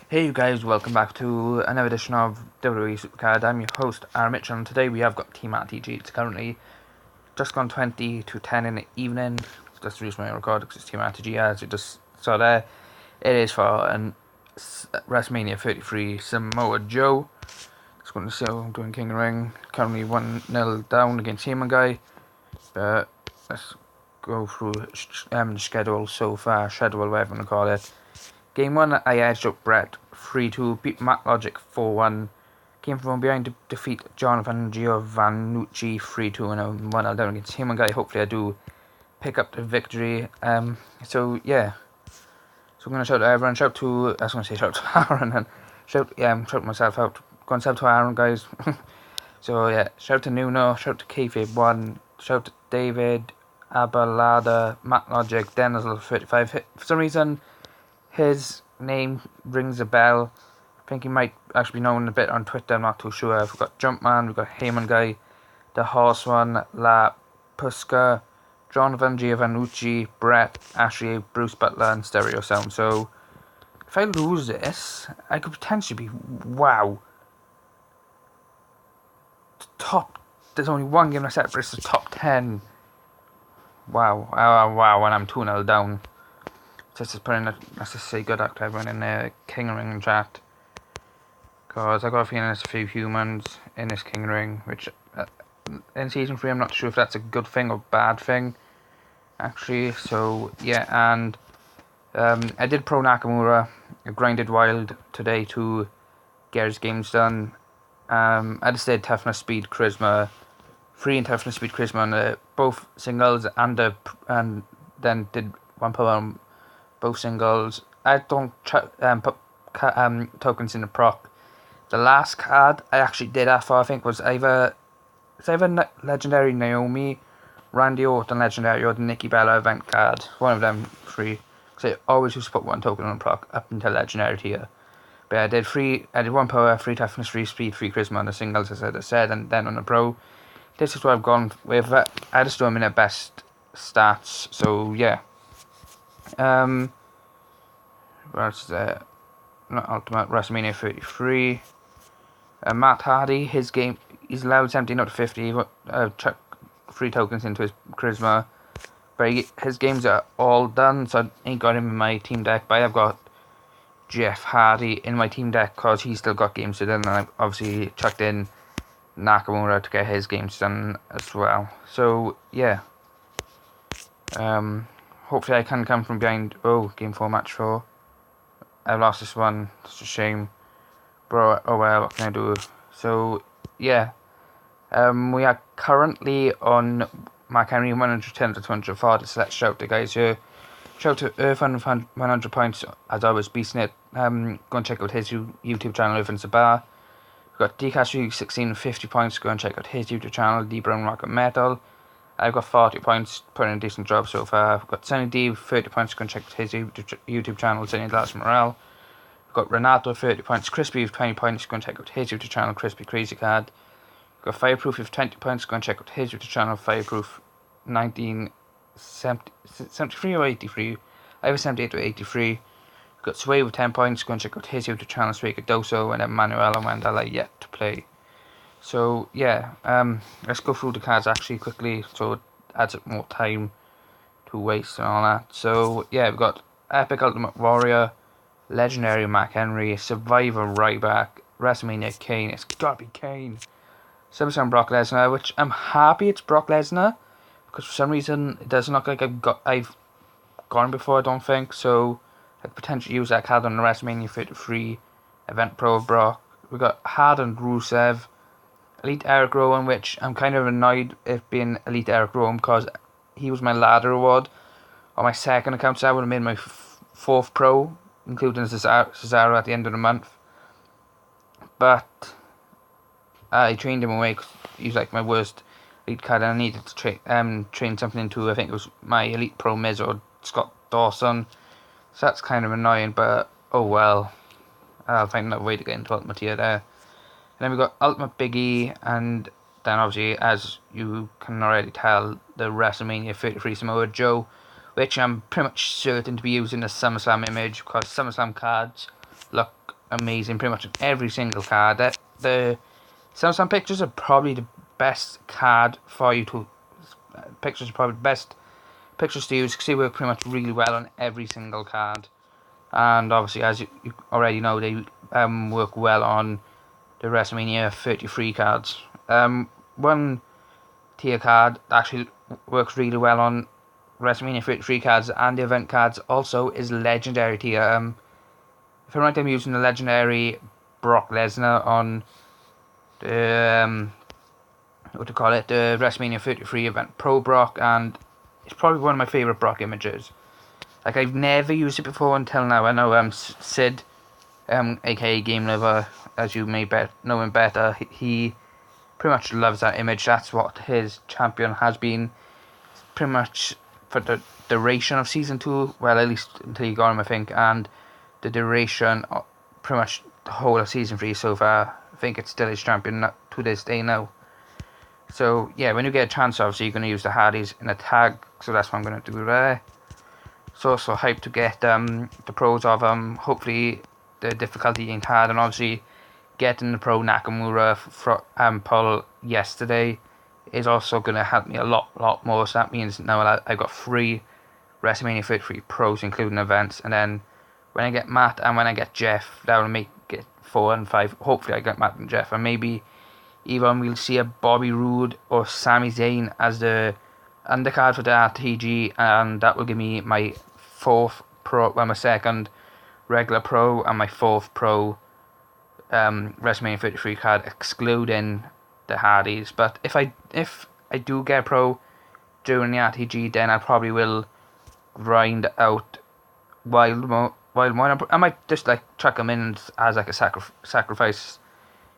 Hey you guys, welcome back to another edition of WWE SuperCard. I'm your host, Aaron Mitchell, and today we have got TRTG. It's currently just gone 20 to 10 in the evening. That's the reason why I record, because it's TRTG, as you just saw there. It is for WrestleMania 33 Samoa Joe. Just going to see how I'm doing King of the Ring. Currently 1-0 down against Heyman Guy. But let's go through the schedule so far, schedule, whatever you want to call it. Game 1, I edged up Brett 3-2, beat Matt Logic 4-1, came from behind to defeat Jonathan Giovannucci 3-2 and 1-0 down against him. Guy, hopefully I do pick up the victory. So yeah, so I'm going to shout to everyone, shout to Aaron, and shout myself out, go and shout to Aaron, guys. So yeah, shout to Nuno, shout to Kayfabe1, shout to David, Abalada, Matt Logic, Denzel35. For some reason, his name rings a bell. I think he might actually be known a bit on Twitter, I'm not too sure. We've got Jumpman, we've got Heyman Guy, The Horse One, La Pusca, Jonathan Giovannucci, Brett, Ashley, Bruce Butler, and Stereo Sound. So, if I lose this, I could potentially be, wow, there's only one game I set, but it's the top 10. Wow, and I'm 2-0 down. Let's just say good luck to everyone in the King Ring chat. Because I got a feeling there's a few humans in this King Ring, which in Season 3 I'm not sure if that's a good thing or bad thing, actually. So, yeah, and I did pro Nakamura. I grinded wild today to get his games done. I just did Toughness, Speed, Charisma, 3 in Toughness, Speed, Charisma on both singles, and then did 1 power on both singles. I don't put tokens in the proc. The last card I actually did that for, I think, was either Legendary Naomi, Randy Orton Legendary, or the Nikki Bella event card. One of them 3. So I always used to put 1 token on the proc up until Legendary tier. But I did 1 power, 3 toughness, 3 speed, 3 charisma on the singles, as I said, and then on the pro. This is what I've gone with. I just do them in their best stats. So yeah. Where's the not Ultimate WrestleMania 33? Matt Hardy, his game, he's allowed 17 out of 50. Chuck 3 tokens into his charisma, but his games are all done, so I ain't got him in my team deck. But I've got Jeff Hardy in my team deck because he's still got games to do, and I've obviously chucked in Nakamura to get his games done as well. So yeah. Hopefully I can come from behind. Oh, game 4, match 4. I lost this one. It's a shame, bro. Oh well, what can I do? So yeah, we are currently on Mark Henry 110 to 204. So let's shout the guys here. Shout to Irfan 100 points, as always, beasting it. Go and check out his YouTube channel, Irfan Sabah. We've got Dcash 16 50 points. Go and check out his YouTube channel, D Brown Rocket Metal. I've got 40 points, putting in a decent job so far. I've got Sunny D, 30 points, go and check out his YouTube channel, Sunny Dallas Morale. I've got Renato, 30 points, Crispy with 20 points, go and check out his YouTube channel, Crispy Crazy Card. I've got Fireproof with 20 points, go and check out his YouTube channel, Fireproof 1973 or 83. I have a 78 or 83. I've got Sway with 10 points, go and check out his YouTube channel, Sway Doso, and then Manuel and Mandela yet to play. So yeah, let's go through the cards actually quickly, so it adds up more time to waste and all that. So yeah, we've got Epic Ultimate Warrior, Legendary Mark Henry, Survivor Ryback, WrestleMania Kane. It's gotta be Kane. SummerSlam Brock Lesnar, which I'm happy it's Brock Lesnar, because for some reason it doesn't look like I've gone before, I don't think. So I could potentially use that card on the WrestleMania 33 Event Pro of Brock. We got Hard and Rusev, Elite Eric Rowan, which I'm kind of annoyed if being Elite Eric Rowan, because he was my ladder award on my second account, so I would have made my 4th pro, including Cesaro at the end of the month. But I trained him away because he's like my worst elite card, and I needed to train something into, I think it was my Elite Pro Miz or Scott Dawson. So that's kind of annoying, but oh well. I'll find another way to get into Ultimate tier there. And then we've got Ultimate Big E, and then obviously, as you can already tell, the WrestleMania 33 Samoa Joe, which I'm pretty much certain to be using the SummerSlam image, because SummerSlam cards look amazing pretty much in every single card. Some pictures are probably the best card for you to. Pictures are probably the best pictures to use because they work pretty much really well on every single card. And obviously, as you already know, they work well on the WrestleMania 33 cards. One tier card actually works really well on WrestleMania 33 cards and the event cards also is legendary tier. If I'm right, I'm using the legendary Brock Lesnar on the the WrestleMania 33 event Pro Brock, and it's probably one of my favourite Brock images. Like, I've never used it before until now. I know Sid, aka Game Lover, as you may know him better, he pretty much loves that image. That's what his champion has been pretty much for the duration of season 2. Well, at least until he got him, I think, and the duration of pretty much the whole of season 3 so far. I think it's still his champion to this day now. So yeah, when you get a chance, obviously you're going to use the Hardys in a tag, so that's what I'm going to do there. So hyped to get the pros of hopefully the difficulty ain't hard, and obviously getting the pro Nakamura pull yesterday is also going to help me a lot more. So that means now I got 3 WrestleMania 33 pros including events, and then when I get Matt and when I get Jeff, that will make it 4 and 5. Hopefully I get Matt and Jeff, and maybe even we'll see a Bobby Roode or Sami Zayn as the undercard for the TRTG, and that will give me my 4th pro, well, my 2nd regular pro and my 4th pro WrestleMania 33 card, excluding the Hardys. But if I do get a pro during the RTG, then I probably will grind out Wild Mode. I might just like chuck them in as like a sacrifice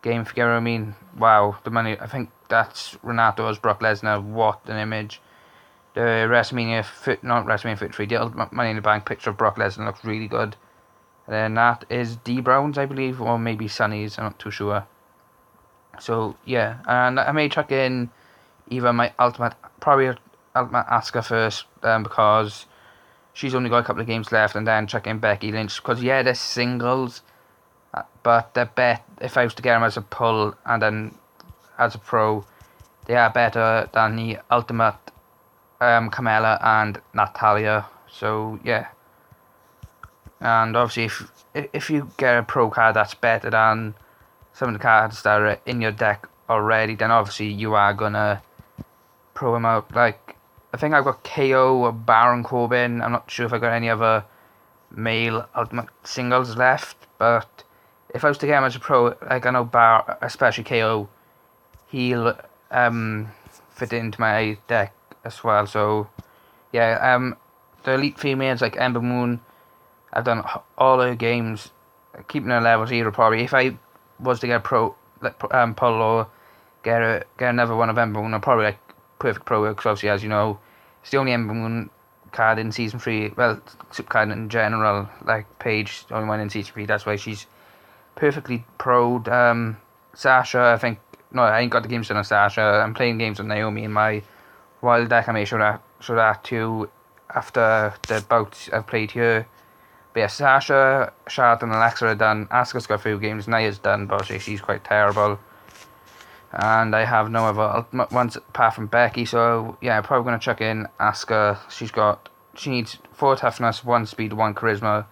game, if you get what I mean. Wow, the money, I think that's Renato as Brock Lesnar. What an image. The not WrestleMania 53, the Ultimate Money in the Bank picture of Brock Lesnar looks really good. And then that is D Brown's, I believe, or maybe Sonny's, I'm not too sure. So yeah, and I may chuck in either my probably Ultimate Asuka first, because she's only got a couple of games left, and then chuck in Becky Lynch, because yeah, they're singles, but I bet if I was to get them as a pull and then as a pro, they are better than the Ultimate Carmella and Natalia. So yeah, and obviously if you get a pro card that's better than some of the cards that are in your deck already, then obviously you are gonna pro them out. Like, I think I've got KO or Baron Corbin. I'm not sure if I got any other male Ultimate singles left, but if I was to get him as a pro, like, I know especially KO, he'll fit into my deck as well. So yeah, the elite females like Ember Moon, I've done all her games, keeping her level 0 probably. If I was to get a pro pull or get another one of Ember Moon, I'd probably like perfect pro, because obviously, as you know, it's the only Ember Moon card in season 3. Well, SuperCard in general, like Paige, the only one in season 3. That's why she's perfectly pro'd. Sasha, I think, no, I ain't got the games done on Sasha. I'm playing games with Naomi in my wild deck. I may show that too after the bouts I've played here. But yeah, Sasha, Charlotte and Alexa are done. Asuka's got a few games. Nia's done, but she's quite terrible. And I have no other ultimate ones apart from Becky. So yeah, I'm probably going to chuck in Asuka. She needs 4 toughness, 1 speed, 1 charisma.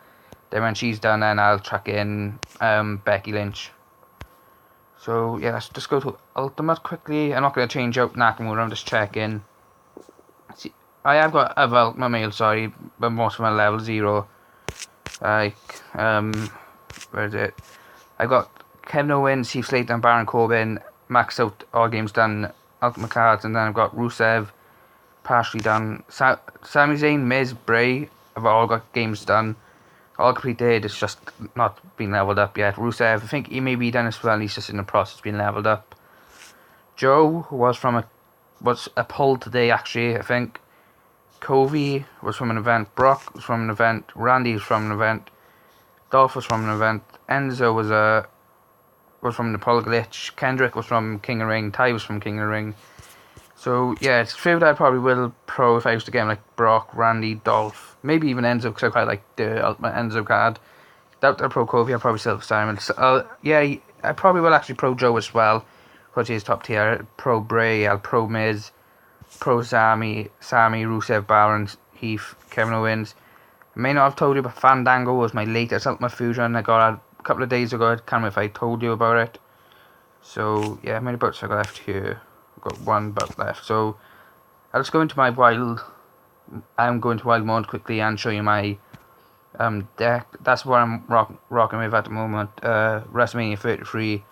Then when she's done, then I'll chuck in Becky Lynch. So yeah, let's just go to Ultimate quickly. I'm not going to change out Nakamura, I'm just checking. See, I have got other Ultimate male, sorry, but most of them are level 0. Like, where is it? I got Kevin Owens, Heath Slater and Baron Corbin maxed out, all games done, Ultimate cards. And then I've got Rusev partially done. Sami Zayn, Miz, Bray have all got games done, all completed. It's just not been leveled up yet. Rusev, I think he may be done as well, he's just in the process of being leveled up. Joe was a pull today actually, I think. Kofi was from an event, Brock was from an event, Randy was from an event, Dolph was from an event, Enzo was from the pull glitch, Kendrick was from King of Ring, Ty was from King of Ring. So yeah, it's true that I probably will pro if I was to get him, like Brock, Randy, Dolph, maybe even Enzo, because I quite like the Ultimate Enzo card. Doubt Pro Kofi, I'll probably still Simon. So, yeah, I probably will actually Pro Joe as well, because he's top tier. Pro Bray, I'll Pro Miz, Pro Sami, Rusev, Baron, Heath, Kevin Owens. I may not have told you, but Fandango was my latest Ultimate Fusion I got a couple of days ago. I can't remember if I told you about it. So, yeah, how many belts have I got left here? I've got one belt left. So, I'll just go into my wild. I'm going to wild mode quickly and show you my deck. That's what I'm rocking with at the moment. WrestleMania 33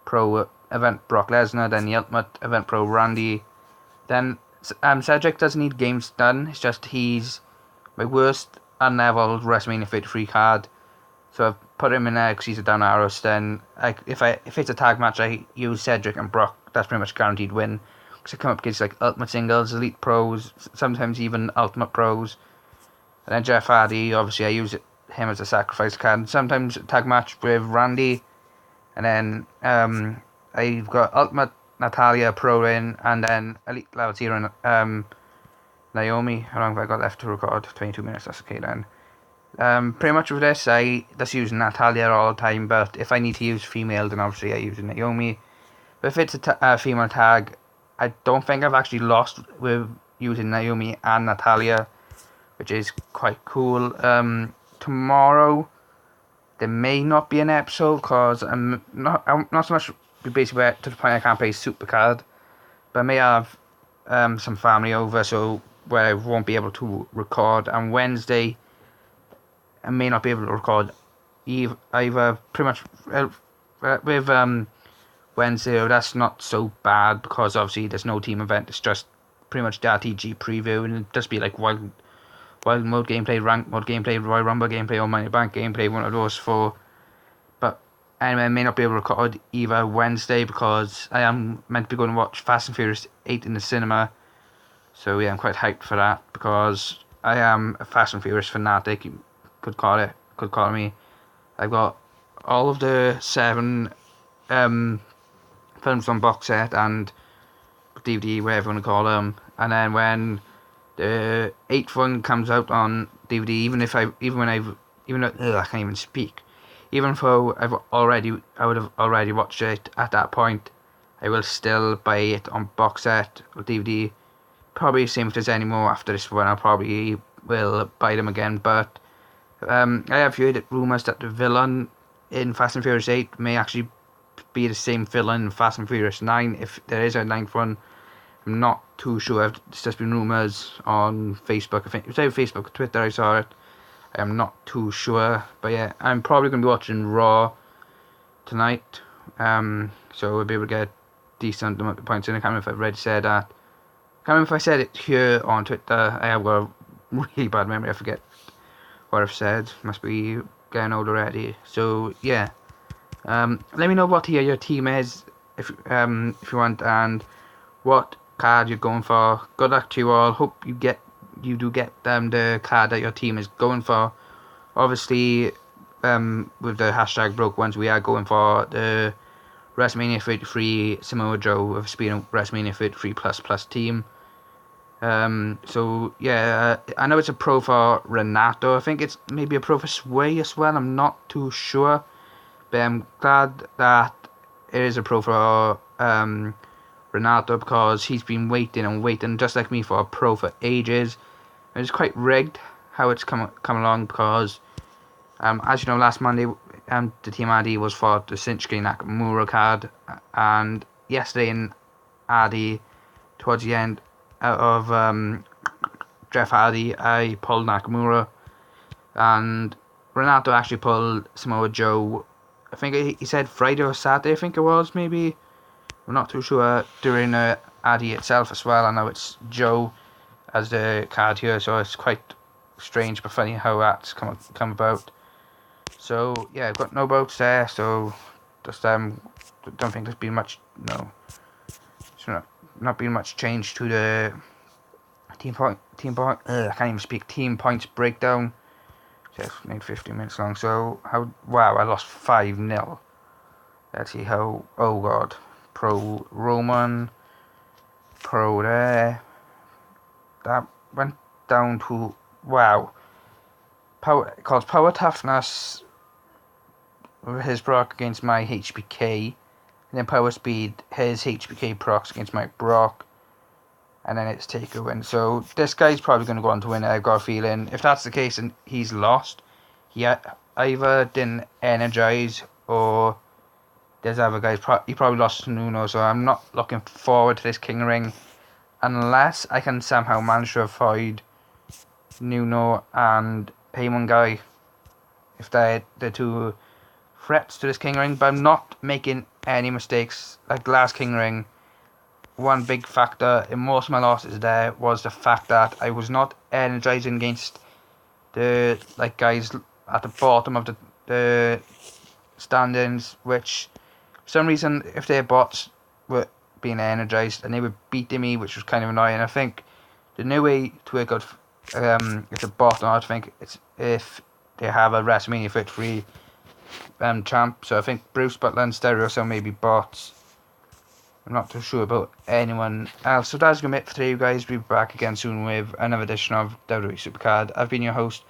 Pro Event Brock Lesnar, then the Ultimate Event Pro Randy. Then Cedric doesn't need games done. It's just he's my worst unleveled WrestleMania 33 card. So I've put him in there because he's a down arrows. Then if it's a tag match, I use Cedric and Brock. That's pretty much guaranteed win. Because I come up against like Ultimate Singles, Elite Pros, sometimes even Ultimate Pros. And then Jeff Hardy, obviously I use him as a sacrifice card. Sometimes tag match with Randy. And then I've got Ultimate Natalia Pro in, and then Elite Level 0 Naomi. How long have I got left to record? 22 minutes, that's okay then. Pretty much with this, I just use Natalia all the time, but if I need to use female, then obviously I use Naomi. But if it's a female tag, I don't think I've actually lost with using Naomi and Natalia, which is quite cool. Tomorrow, there may not be an episode, because I'm not so much basically to the point I can't play SuperCard, but I may have some family over, so where I won't be able to record. And Wednesday, I may not be able to record either. Pretty much with Wednesday, that's not so bad because obviously there's no team event. It's just pretty much the TRTG preview, and it'll just be like wild mode gameplay, ranked mode gameplay, Royal Rumble gameplay, or Money Bank gameplay, one of those four. But anyway, I may not be able to record either Wednesday because I am meant to be going to watch Fast and Furious 8 in the cinema. So yeah, I'm quite hyped for that because I am a Fast and Furious fanatic. You could call me. I've got all of the 7 films on box set and DVD, whatever you want to call them. And then when the 8th one comes out on DVD, I can't even speak. Even though I would have already watched it at that point, I will still buy it on box set or DVD. Probably same if there's any more after this one, I probably will buy them again. But I have heard rumours that the villain in Fast and Furious 8 may actually be the same villain in Fast and Furious 9, if there is a 9th one. I'm not too sure. It's just been rumours on Facebook. I think it was either Facebook or Twitter I saw it. I am not too sure. But yeah, I'm probably going to be watching Raw tonight. So we'll be able to get a decent amount of points in. I can't remember if I've already said that. I can't remember if I said it here on Twitter. I have a really bad memory. I forget what I've said. Must be getting old already. So yeah. Let me know what tier your team is if you want, and what card you're going for. Good luck to you all. Hope you do get the card that your team is going for. Obviously, with the hashtag broke ones, we are going for the WrestleMania 33 Samoa Joe with speed WrestleMania 33 plus team. So yeah, I know it's a pro for Renato. I think it's maybe a pro for Sway as well. I'm not too sure, but I'm glad that it is a pro for Renato, because he's been waiting just like me for a pro for ages. It's quite rigged how it's come along, because as you know, last Monday the Team RD was for the Shinsuke Nakamura card, and yesterday in RD towards the end out of Jeff Hardy, I pulled Nakamura, and Renato actually pulled Samoa Joe. I think he said Friday or Saturday, I think it was, maybe. I'm not too sure, during the Addy itself as well. I know it's Joe as the card here, so it's quite strange but funny how that's come about. So yeah, I've got no votes there, so just don't think there's been much, not been much change to the team points breakdown. Just made 15 minutes long. So I lost 5-0. Let's see how. Oh god. Pro Roman, pro there. That went down to power toughness. his Brock against my HBK, and then Power Speed his HBK procs against my Brock, and then it's Taker win. So this guy's probably going to go on to win. I've got a feeling. If that's the case and he's lost, he either didn't energize or there's other guys. He probably lost to Nuno. So I'm not looking forward to this King Ring unless I can somehow manage to avoid Nuno and Payment Guy if they're the two threats to this King Ring. But I'm not making any mistakes. Like the last King Ring, one big factor in most of my losses there was the fact that I was not energizing against the guys at the bottom of the standings, which for some reason if their bots were being energized and they were beating me, which was kind of annoying. I think the new way to work out if the bot or not, I think it's if they have a WrestleMania 33 champ. So I think Bruce Butler and Stereo so maybe bots. I'm not too sure about anyone else. So that's going to be it for today, you guys. We'll be back again soon with another edition of WWE SuperCard. I've been your host,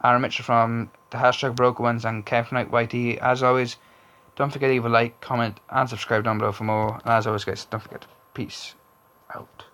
Aaron Mitchell from the hashtag Broken Ones and Kevin Knight YT. As always, don't forget to leave a like, comment, and subscribe down below for more. And as always, guys, don't forget, peace out.